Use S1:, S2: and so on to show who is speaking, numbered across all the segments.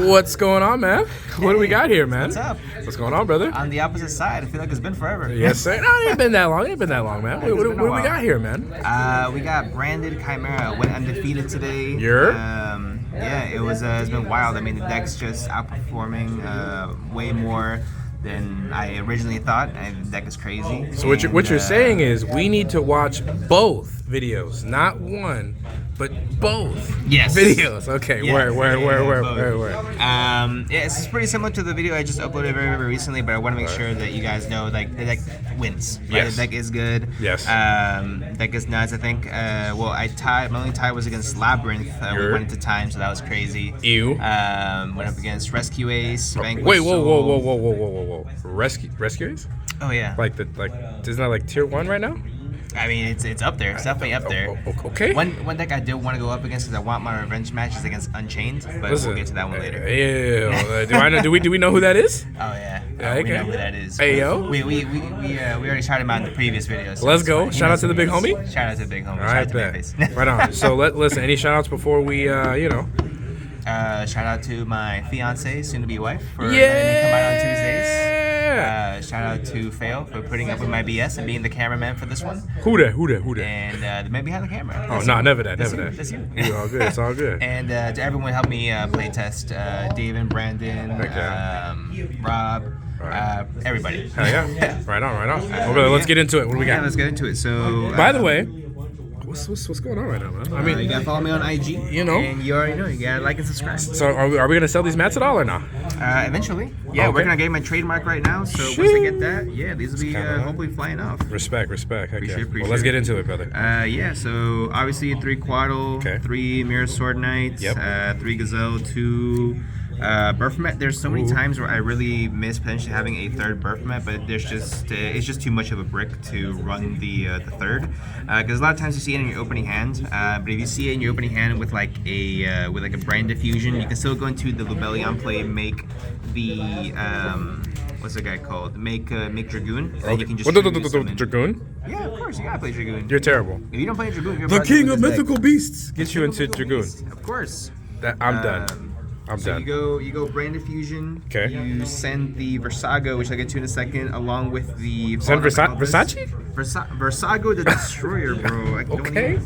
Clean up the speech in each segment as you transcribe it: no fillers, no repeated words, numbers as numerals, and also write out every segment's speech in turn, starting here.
S1: What's going on, man? What do we got here, man?
S2: What's up?
S1: What's going on, brother?
S2: On the opposite side, I feel like it's been forever.
S1: Yes, sir. No, it ain't been that long. It ain't been that long, man. What do we got here, man?
S2: We got branded Chimera. Went undefeated today.
S1: Yeah,
S2: it's been wild. I mean, the deck's just outperforming way more than I originally thought. The deck is crazy.
S1: So what you're saying is we need to watch both videos, not one, but both.
S2: Yes.
S1: Videos. Okay.
S2: Yes.
S1: Where?
S2: Yeah, it's pretty similar to the video I just uploaded very, very recently, but I want to make sure that you guys know, like, the deck wins. Right?
S1: Yes.
S2: The deck is good.
S1: Yes.
S2: Deck is nuts. I think. My only tie was against Labyrinth. We went into time, so that was crazy.
S1: Ew.
S2: Went up against Rescue Ace.
S1: Wait, whoa. Rescue Ace?
S2: Oh yeah.
S1: Isn't that like tier 1 right now?
S2: I mean, it's up there. It's definitely up there.
S1: Okay.
S2: One deck I do want to go up against because I want my revenge match is against Unchained, but we'll get to that one later.
S1: Ew. Do we know who that is?
S2: Oh yeah.
S1: Okay.
S2: We know who that is.
S1: Hey yo.
S2: We already shouted him out in the previous videos. So
S1: Let's go. Shout out to the big homie.
S2: Shout out to the big homie.
S1: All
S2: Shout
S1: right,
S2: out to Memphis.
S1: right on. So listen. Any shout outs before we
S2: shout out to my fiance, soon to be wife, for letting me come out on Tuesdays. Shout out to Fail for putting up with my BS and being the cameraman for this one.
S1: Who that?
S2: And the man behind the camera.
S1: Oh, no, never that.
S2: That's you.
S1: It's all good. It's all good.
S2: And to everyone help me play test, David, Brandon, Rob, everybody.
S1: Hell yeah. Right on. Well, brother, let's get into it. What do we got?
S2: Yeah, let's get into it. So,
S1: by the way, what's going on right now, man? I mean,
S2: you gotta follow me on IG.
S1: You know,
S2: and you already know you gotta like and subscribe.
S1: So are we gonna sell these mats at all or not?
S2: Eventually. Yeah, we're gonna get my trademark right now. So once I get that, these will be hopefully flying off.
S1: Respect. Okay.
S2: Appreciate
S1: Well, let's get into it, brother.
S2: So obviously 3 Quaddle, 3 Mirror Sword Knights, 3 Gazelle, 2 Baphomet. There's so many times where I really miss potentially having a 3rd Baphomet, but there's just it's just too much of a brick to run the 3rd. Because a lot of times you see it in your opening hand, but if you see it in your opening hand with like a brand diffusion, you can still go into the Lubellion play, make the what's the guy called? Make Dragoon. And you can just
S1: Dragoon?
S2: Yeah, of course you gotta play Dragoon.
S1: You're terrible.
S2: If you don't play Dragoon, you're
S1: the king of mythical beasts gets you into Dragoon.
S2: Of course.
S1: I'm done.
S2: So you go Brand Diffusion.
S1: Okay.
S2: You send the Versago, which I'll get to in a second, along with the.
S1: Send Versace?
S2: Versago the Destroyer, bro.
S1: Okay.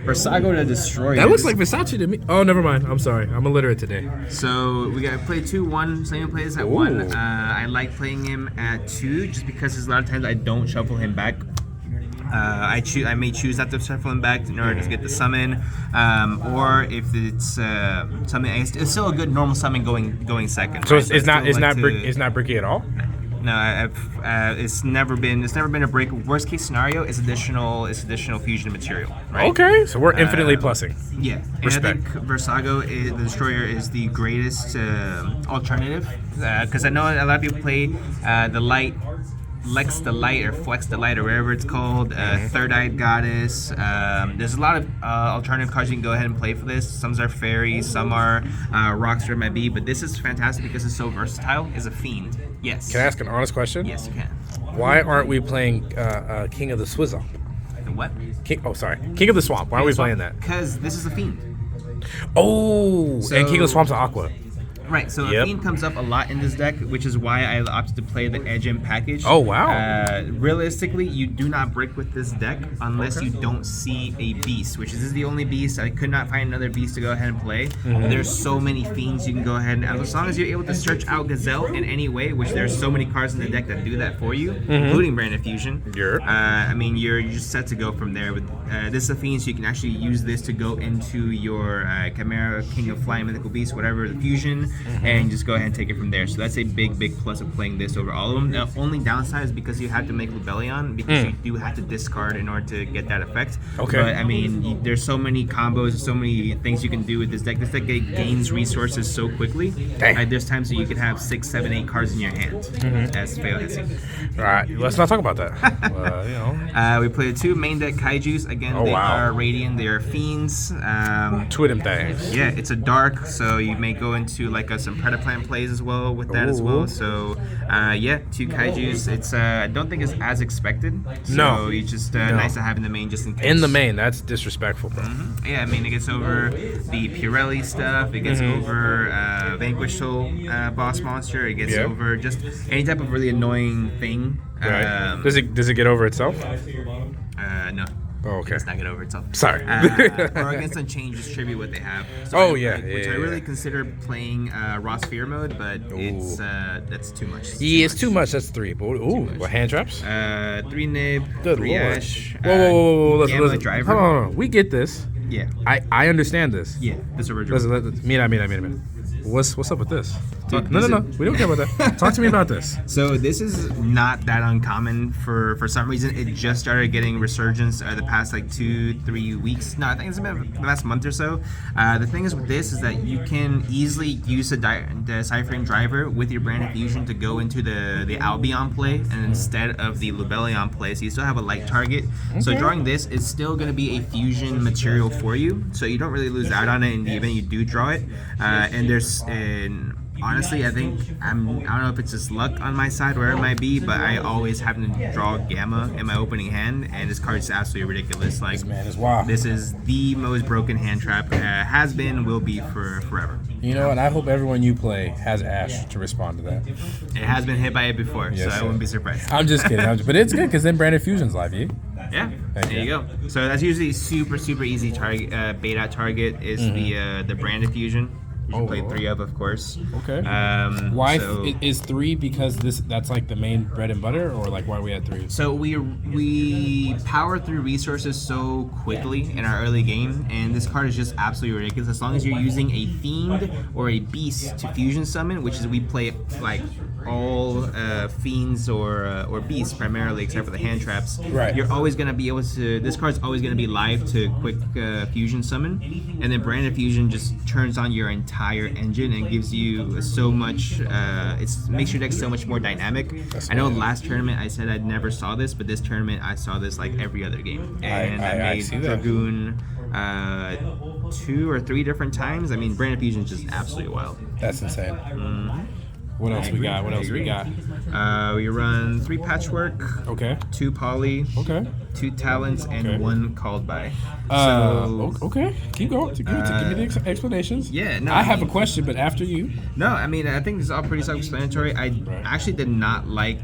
S2: Versago the Destroyer.
S1: That looks like Versace to me. Oh, never mind. I'm sorry. I'm illiterate today.
S2: So we gotta play 2-1. Same plays at 1. I like playing him at 2 just because there's a lot of times I don't shuffle him back. I may choose not to shuffle him back in order to get the summon, or if it's something, it's still a good normal summon going second.
S1: So
S2: right?
S1: it's not bricky at all.
S2: No, it's never been a break. Worst case scenario is additional fusion material. Right?
S1: Okay, so we're infinitely plussing.
S2: Yeah,
S1: Respect.
S2: And I think Versago, the Destroyer, is the greatest alternative because I know a lot of people play the light. Lex the Light or Flex the Light or whatever it's called, Third-Eyed Goddess. There's a lot of alternative cards you can go ahead and play for this. Some are fairies, some are rocks or it might be, but this is fantastic because it's so versatile. It's a fiend. Yes.
S1: Can I ask an honest question?
S2: Yes, you can.
S1: Why aren't we playing King of the Swizzle?
S2: The what?
S1: King of the Swamp. Why are we playing that?
S2: Because this is a fiend.
S1: Oh, and King of the Swamp's an Aqua.
S2: Right, so the Fiend comes up a lot in this deck, which is why I opted to play the Edge In package.
S1: Oh, wow.
S2: Realistically, you do not break with this deck unless you don't see a beast, which is the only beast. I could not find another beast to go ahead and play. There's so many fiends you can go ahead and, as long as you're able to search out Gazelle in any way, which there's so many cards in the deck that do that for you, including Brand Diffusion. I mean, you're just set to go from there. But this is a fiend, so you can actually use this to go into your Chimera, King of Flying Mythical Beast, whatever, the fusion. And just go ahead and take it from there. So that's a big plus of playing this over all of them. The only downside is because you have to make Lubellion, because you do have to discard in order to get that effect.
S1: Okay.
S2: But I mean, there's so many combos, so many things you can do with this deck. This deck gains resources so quickly. There's times that you could have 6, 7, 8 cards in your hand, as Fail has seen.
S1: All right, let's not talk about that.
S2: We played 2 main deck Kaijus. Again, they are Radiant, they are Fiends.
S1: 2 of them things.
S2: Yeah, it's a dark, so you may go into like some Predaplant plays as well with that as well. So 2 Kaijus. It's I don't think it's as expected. So
S1: no.
S2: You just nice to have in the main just in case.
S1: In the main, that's disrespectful, bro.
S2: Yeah, I mean it gets over the Pirelli stuff. It gets over Vanquish Soul boss monster. It gets over just any type of really annoying thing.
S1: Right. Does it get over itself?
S2: No.
S1: Oh, okay.
S2: It's not get over itself.
S1: Sorry.
S2: Or against Unchained, just tribute what they have. So I really consider playing Raw Sphere mode, but it's that's too much.
S1: It's too much. That's 3. But what hand traps?
S2: 3 Nib,
S1: Good
S2: 3
S1: Lord.
S2: Ash.
S1: Whoa. Listen.
S2: Driver.
S1: Hold on. We get this.
S2: Yeah.
S1: I understand this.
S2: Yeah. This original.
S1: Listen. Mira. What's up with this? Dude, no. We don't care about that. Talk to me about this.
S2: So this is not that uncommon for some reason. It just started getting resurgence the past like 2-3 weeks. No, I think it's been the last month or so. The thing is with this is that you can easily use the Cyframe driver with your Brand of Fusion to go into the Albion play, and instead of the Lubellion play, so you still have a light target. Okay. So drawing this is still going to be a fusion material for you, so you don't really lose out on it in the event you do draw it. And there's honestly, I think I don't know if it's just luck on my side, where it might be, but I always happen to draw Gamma in my opening hand, and this card is absolutely ridiculous. Like, this is the most broken hand trap. Has been, will be for forever.
S1: You know, and I hope everyone you play has Ash to respond to that.
S2: It has been hit by it before, so I wouldn't be surprised.
S1: I'm just kidding, but it's good because then Branded Fusion's live,
S2: Yeah, there you go. So that's usually super easy target. Bait out target is the Branded Fusion. You should play 3 of course.
S1: Okay. Why is 3 because that's like the main bread and butter, or like why are we at 3?
S2: So we power through resources so quickly in our early game, and this card is just absolutely ridiculous. As long as you're using a fiend or a beast to fusion summon, which is we play like all fiends or beasts primarily, except for the hand traps.
S1: Right.
S2: You're always gonna be able to. This card's always gonna be live to quick fusion summon, and then Branded Fusion just turns on your entire engine and gives you so much. Makes your deck so much more dynamic. I know last tournament I said I never saw this, but this tournament I saw this like every other game, and I made Dragoon 2 or 3 different times. I mean, Branded Fusion is just absolutely wild.
S1: That's insane. What else we got?
S2: We run 3 Patchwork.
S1: Okay.
S2: 2 Poly.
S1: Okay.
S2: 2 Talents and 1 Called By.
S1: Okay. Keep going. Give me the explanations.
S2: Yeah. No.
S1: I have a question, but after you.
S2: No, I mean I think this is all pretty self-explanatory. I actually did not like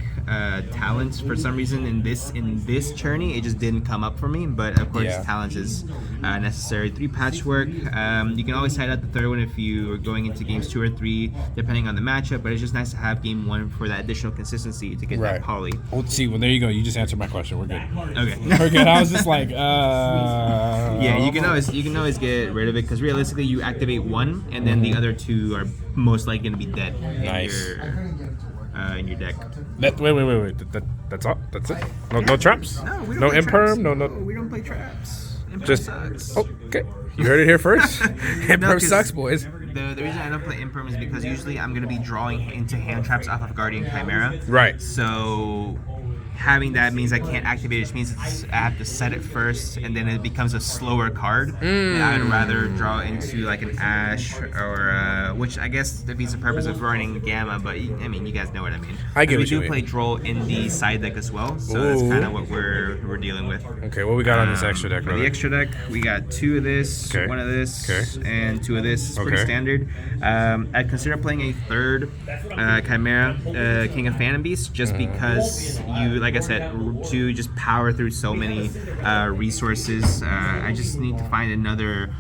S2: Talents for some reason in this tourney. It just didn't come up for me. But of course, Talents is necessary. 3 Patchwork. You can always hide out the third one if you are going into games 2 or 3, depending on the matchup. But it's just nice to have game 1 for that additional consistency to get that Poly.
S1: Well, there you go. You just answered my question. We're good.
S2: Okay.
S1: We're good. I was just like,
S2: yeah, you can always get rid of it because realistically, you activate 1, and then the other 2 are most likely going to be dead.
S1: Nice.
S2: In your deck.
S1: Wait. That's all. That's it. No traps.
S2: No, we don't.
S1: No
S2: play
S1: imperm.
S2: Traps.
S1: No.
S2: We don't play traps. Imperm
S1: just
S2: sucks.
S1: Okay. You heard it here first. Imperm sucks, boys.
S2: The reason I don't play Imperm is because usually I'm going to be drawing into hand traps off of Guardian Chimera.
S1: Right.
S2: So having that means I can't activate it, which means I have to set it first, and then it becomes a slower card. And I'd rather draw into like an Ash or which I guess defeats the purpose of running Gamma, but I mean you guys know what I mean.
S1: I get what you
S2: mean. We do play Droll in the side deck as well, so that's kind of what we're dealing with.
S1: Okay, what we got on this extra deck, brother?
S2: The extra deck, we got 2 of this, 1 of this, and 2 of this. It's pretty standard. I'd consider playing a 3rd Chimera, King of Phantom Beasts, just because you, like I said, to just power through so many resources. I just need to find another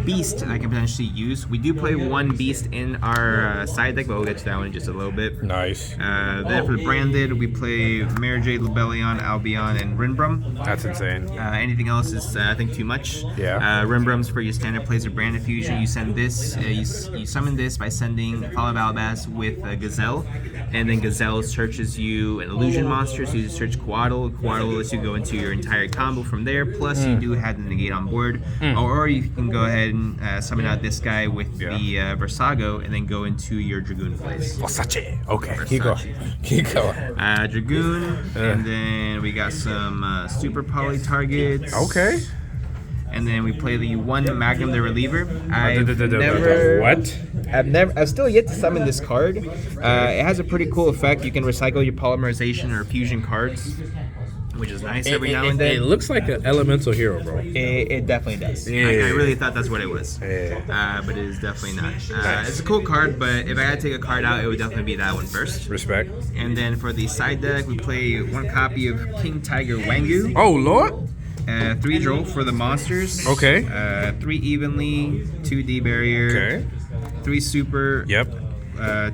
S2: beast that I can potentially use. We do play 1 beast in our side deck, but we'll get to that one in just a little bit.
S1: Nice.
S2: Then for the branded, we play Mary Jade, Lubellion, Albion, and Rinbrum.
S1: That's insane.
S2: Anything else is, I think, too much.
S1: Yeah.
S2: Rinbrum's for your standard plays of Branded Fusion. You send this, you summon this by sending Fall of Alabas with Gazelle, and then Gazelle searches you an illusion monster, so you just search Coatl. Coatl lets you go into your entire combo from there, plus you do have the negate on board. Or you can go ahead and summon out this guy with the Versago, and then go into your Dragoon plays.
S1: Versace. Okay, Versace. Keep going.
S2: Dragoon, and then we got some super poly targets.
S1: Okay.
S2: And then we play the 1 Magnum the Reliever. I've still yet to summon this card. It has a pretty cool effect. You can recycle your polymerization or fusion cards. which is nice every now and
S1: It
S2: then.
S1: looks like an elemental hero, bro.
S2: It definitely does.
S1: Yeah.
S2: I really thought that's what it was.
S1: Yeah.
S2: But it is definitely not. It's a cool card, but if I had to take a card out, it would definitely be that one first.
S1: Respect.
S2: And then for the side deck, we play one copy of King Tiger Wangu.
S1: Oh, Lord.
S2: 3 draw for the monsters.
S1: Okay.
S2: 3 evenly, 2 D barrier.
S1: Okay.
S2: 3 super.
S1: Yep.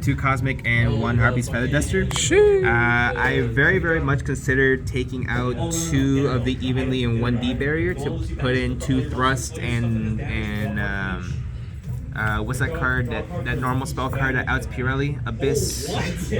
S2: 2 cosmic and 1 Harpy's Feather Duster.
S1: Shit.
S2: I very, very much considered taking out 2 of the evenly and 1 D barrier to put in 2 thrust and what's that card? That normal spell card that outs Pirelli? Abyss. Something.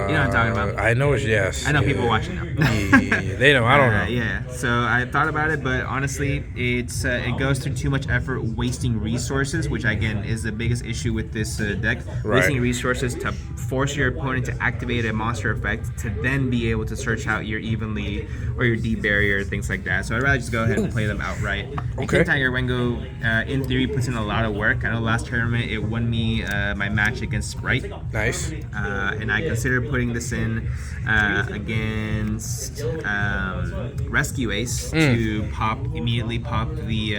S2: You know what I'm talking about.
S1: I know. Yes.
S2: I know people watching now.
S1: Yeah, they know. I don't know.
S2: Yeah. So I thought about it, but honestly, it goes through too much effort wasting resources, which again is the biggest issue with this deck.
S1: Right.
S2: Wasting resources to force your opponent to activate a monster effect to then be able to search out your evenly or your D barrier, things like that. So I'd rather just go ahead and play them outright.
S1: Okay.
S2: King Tiger Wengo, in theory, puts in a lot of work. I know last tournament it won me my match against Sprite.
S1: Nice.
S2: And I considered putting this in against Rescue Ace to immediately pop the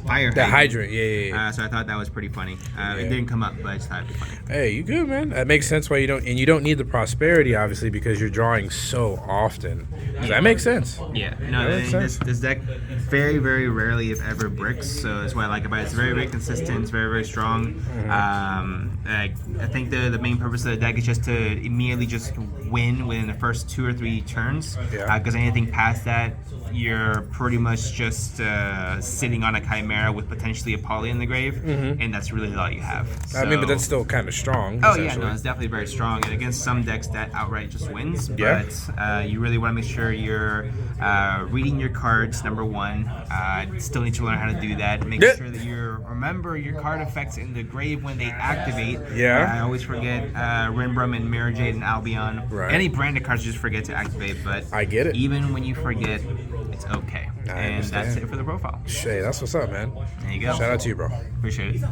S2: fire
S1: The
S2: hydrant.
S1: hydrant. Yeah.
S2: So I thought that was pretty funny. It didn't come up, but I just thought it'd be funny.
S1: Hey, you good, man? That makes sense why you don't need the prosperity, obviously, because you're drawing so often. Does that make sense?
S2: Yeah, no,
S1: That makes sense.
S2: this deck very, very rarely, if ever, bricks. So that's what I like about it. It's very, very consistent. It's very, very strong. I think the main purpose of the deck is just to immediately just win within the first 2 or 3 turns.
S1: Yeah.
S2: Because anything past that, you're pretty much just sitting on a Chimera with potentially a Poly in the grave, and that's really all you have.
S1: I mean, but
S2: So-
S1: that's still kind of strong.
S2: Oh yeah,
S1: essentially.
S2: no, it's definitely very strong. And against some decks, that outright just wins.
S1: Yeah.
S2: But you really want to make sure you're reading your cards. Number one, still need to learn how to do that. Make
S1: Yeah.
S2: sure that you remember your card effects in the grave when they activate.
S1: Yeah.
S2: I always forget Rinbrum and Mirror Jade and Albion.
S1: Right.
S2: Any branded cards you just forget to activate. But
S1: I get it.
S2: Even when you forget, it's okay.
S1: I
S2: and
S1: understand.
S2: that's it for the profile.
S1: Hey, that's what's up, man.
S2: There you go.
S1: Shout out to you, bro.
S2: Appreciate it.